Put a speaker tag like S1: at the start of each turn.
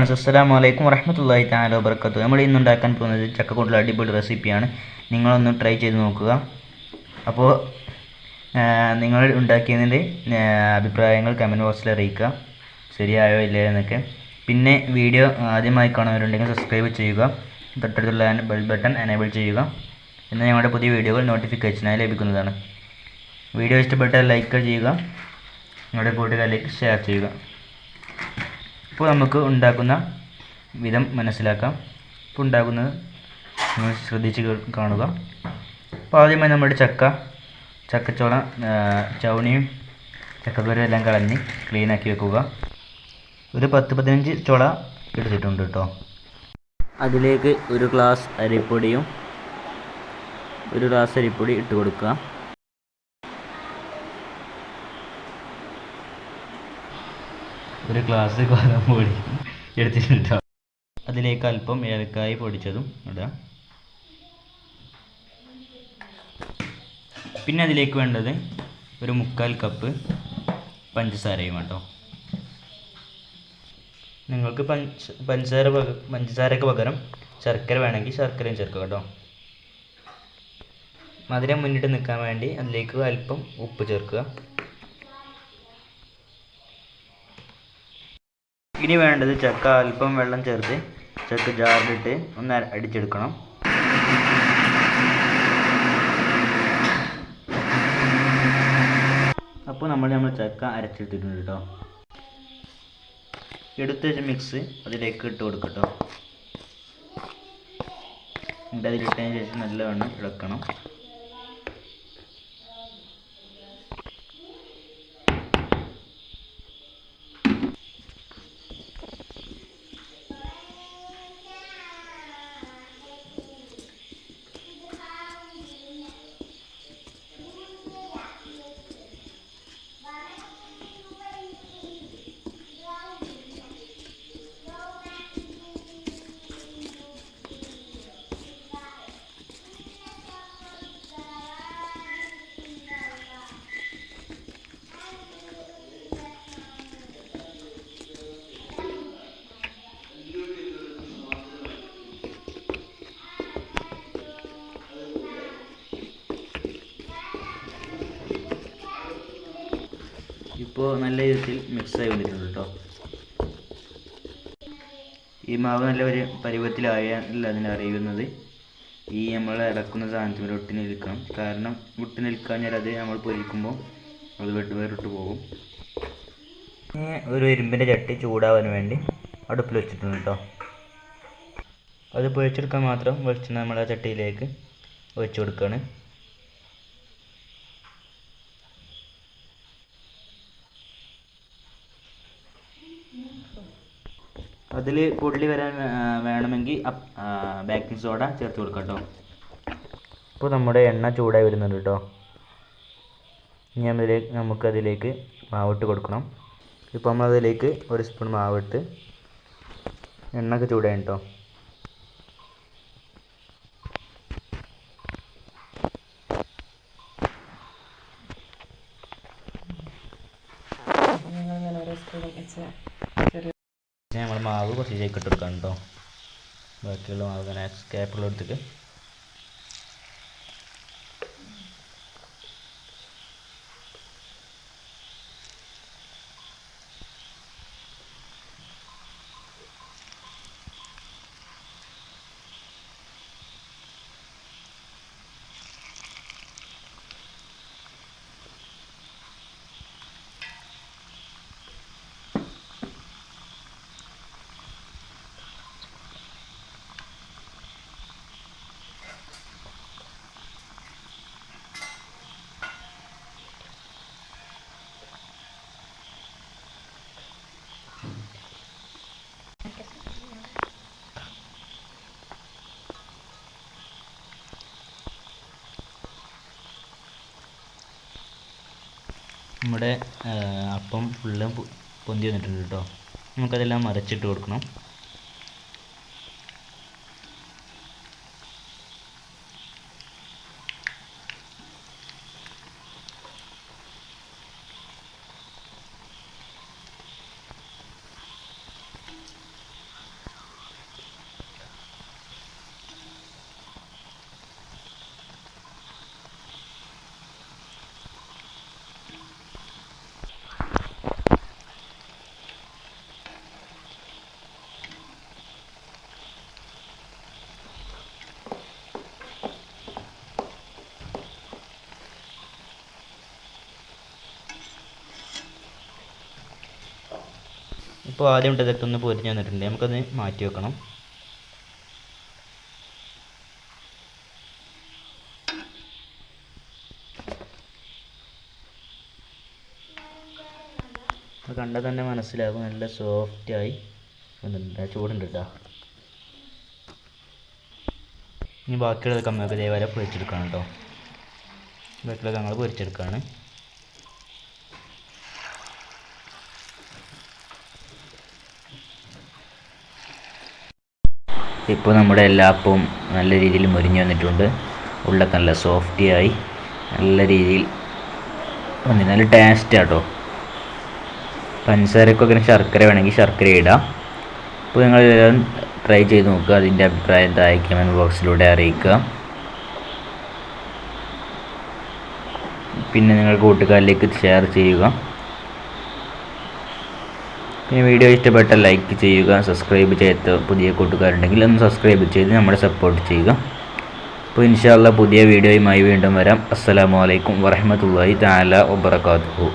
S1: അസ്സലാമു വറഹ്മത്തുള്ളാഹി തആല വബറകാതുഹു. നമ്മൾ ഇന്ന് ഉണ്ടാക്കാൻ പോകുന്നത് ചക്ക കൊണ്ടുള്ള അടിപൊളി റെസിപ്പിയാണ്. നിങ്ങളൊന്ന് ട്രൈ ചെയ്ത് നോക്കുക. അപ്പോൾ നിങ്ങൾ ഉണ്ടാക്കിയതിൻ്റെ അഭിപ്രായങ്ങൾ കമൻറ്റ് ബോക്സിൽ അറിയിക്കുക, ശരിയായോ ഇല്ലയോ എന്നൊക്കെ. പിന്നെ വീഡിയോ ആദ്യമായി കാണുന്നവരുണ്ടെങ്കിൽ സബ്സ്ക്രൈബ് ചെയ്യുക, തൊട്ടടുത്തുള്ള ബെൽ ബട്ടൺ എനേബിൾ ചെയ്യുക. എന്നാൽ ഞങ്ങളുടെ പുതിയ വീഡിയോകൾ നോട്ടിഫിക്കേഷനായി ലഭിക്കുന്നതാണ്. വീഡിയോ ഇഷ്ടപ്പെട്ടാൽ ലൈക്ക് ചെയ്യുക, നിങ്ങളുടെ കൂട്ടുകാരിലേക്ക് ഷെയർ ചെയ്യുക. ഇപ്പോൾ നമുക്ക് ഉണ്ടാക്കുന്ന വിധം മനസ്സിലാക്കാം. ഇപ്പോൾ ഉണ്ടാക്കുന്നത് നിങ്ങൾ ശ്രദ്ധിച്ച് കാണുക. അപ്പോൾ ആദ്യമായി നമ്മുടെ ചക്കച്ചോള ചവണിയും ചക്കക്കുരും എല്ലാം കളഞ്ഞ് ക്ലീനാക്കി വെക്കുക. ഒരു 10-15 ചുള എടുത്തിട്ടുണ്ട് കേട്ടോ. അതിലേക്ക് ഒരു ഗ്ലാസ് അരിപ്പൊടി ഇട്ട് കൊടുക്കുക. ഒരു ഗ്ലാസ് ഗോതമ്പൊടി എടുത്തിട്ടുണ്ട്. അതിലേക്ക് അല്പം ഏലക്കായ പൊടിച്ചതും ഇടുക. പിന്നെ അതിലേക്ക് വേണ്ടത് ഒരു 1/4 കപ്പ് പഞ്ചസാരയും കേട്ടോ. നിങ്ങൾക്ക് പഞ്ചസാരക്ക് പകരം ശർക്കര വേണമെങ്കിൽ ശർക്കരയും ചേർക്കുക കേട്ടോ. മധുരം മുന്നിട്ട് നിൽക്കാൻ വേണ്ടി അതിലേക്ക് അല്പം ഉപ്പ് ചേർക്കുക. ഇനി വേണ്ടത് ചക്ക അല്പം വെള്ളം ചേർത്ത് ചക്ക ജാറിലിട്ട് ഒന്ന് അടിച്ചെടുക്കണം. അപ്പോൾ നമ്മൾ ചക്ക അരച്ചെടുത്തിട്ടുണ്ട് കേട്ടോ. എടുത്ത് വെച്ച മിക്സ് അതിലേക്ക് ഇട്ട് കൊടുക്കട്ടോ. എന്നിട്ട് അതിലിട്ടതിന് ശേഷം നല്ലവണ്ണം ഇളക്കണം. ഇപ്പോൾ നല്ല രീതിയിൽ മിക്സായി വന്നിട്ടുണ്ട് കേട്ടോ. ഈ മാവ് നല്ല ഒരു പരുവത്തിലായാൽ അതിനറിയുന്നത് ഈ നമ്മൾ ഇളക്കുന്ന സാധനത്തിൽ ഒട്ടി നിൽക്കണം. കാരണം ഒട്ടി നിൽക്കാഞ്ഞാൽ അത് നമ്മൾ പൊരിക്കുമ്പോൾ അത് വേറിട്ട് പോകും. ഒരു ഇരുമ്പിൻ്റെ ചട്ടി ചൂടാവാൻ വേണ്ടി അടുപ്പിൽ വെച്ചിട്ടുണ്ട് കേട്ടോ. അത് പൊരിച്ചെടുക്കാൻ മാത്രം വെളിച്ചെണ്ണ നമ്മൾ ആ ചട്ടിയിലേക്ക് ഒഴിച്ചു കൊടുക്കുകയാണ്. അതിൽ പൊള്ളി വരാൻ വേണമെങ്കിൽ ബേക്കിംഗ് സോഡ ചേർത്ത് കൊടുക്കാം കേട്ടോ. ഇപ്പോൾ നമ്മുടെ എണ്ണ ചൂടായി വരുന്നുണ്ട് കേട്ടോ. ഇനി നമുക്കതിലേക്ക് മാവിട്ട് കൊടുക്കണം. ഇപ്പോൾ നമ്മളതിലേക്ക് 1 സ്പൂൺ മാവിട്ട് എണ്ണയൊക്കെ ചൂടായി കേട്ടോ. നമ്മൾ മാവ് കുറച്ച് ഇട്ട് കൊടുക്കാം കേട്ടോ. ബാക്കിയുള്ള മാവ് ഇങ്ങനെ സ്കാപ്പുള്ള എടുത്തിട്ട് നമ്മുടെ അപ്പം ഫുള്ള് പൊന്തി വന്നിട്ടുണ്ട് കേട്ടോ. നമുക്കതെല്ലാം മറിച്ചിട്ട് കൊടുക്കണം. ഇപ്പോൾ ആദ്യം ഇതൊക്കെ ഒന്ന് പൊരിഞ്ഞ് വന്നിട്ടുണ്ട്, നമുക്കത് മാറ്റി വെക്കണം. അത് കണ്ടാൽ തന്നെ മനസ്സിലാകും നല്ല സോഫ്റ്റായി വന്നിട്ടുണ്ട്. ചൂടുണ്ട് കേട്ടോ. ഇനി ബാക്കിയുള്ളതൊക്കെ നമുക്ക് ഇതേപോലെ പൊരിച്ചെടുക്കണം കേട്ടോ. ബാക്കിയുള്ളത് ഞങ്ങൾ പൊരിച്ചെടുക്കുകയാണ്. ഇപ്പോൾ നമ്മുടെ എല്ലാ അപ്പവും നല്ല രീതിയിൽ മുരിഞ്ഞ് വന്നിട്ടുണ്ട്. ഉള്ളൊക്കെ നല്ല സോഫ്റ്റിയായി നല്ല രീതിയിൽ വന്നിട്ട് നല്ല ടേസ്റ്റ് ആട്ടോ. പഞ്ചസാരക്കൊക്കെ ശർക്കര വേണമെങ്കിൽ ശർക്കര ഇടാം. അപ്പോൾ നിങ്ങൾ ട്രൈ ചെയ്ത് നോക്കുക. അതിൻ്റെ അഭിപ്രായം താഴെ കമൻറ്റ് ബോക്സിലൂടെ അറിയിക്കുക. പിന്നെ നിങ്ങൾ കൂട്ടുകാരിലേക്ക് ഷെയർ ചെയ്യുക. പിന്നെ വീഡിയോ ഇഷ്ടപ്പെട്ടാൽ ലൈക്ക് ചെയ്യുക. സബ്സ്ക്രൈബ് ചെയ്ത പുതിയ കൂട്ടുകാരുണ്ടെങ്കിൽ ഒന്ന് സബ്സ്ക്രൈബ് ചെയ്ത് നമ്മളെ സപ്പോർട്ട് ചെയ്യുക. അപ്പോൾ ഇൻഷാ അല്ലാഹ് പുതിയ വീഡിയോയുമായി വീണ്ടും വരാം. അസ്സലാമു അലൈക്കും വറഹ്മത്തുള്ളാഹി തആല വബറകാതുഹു.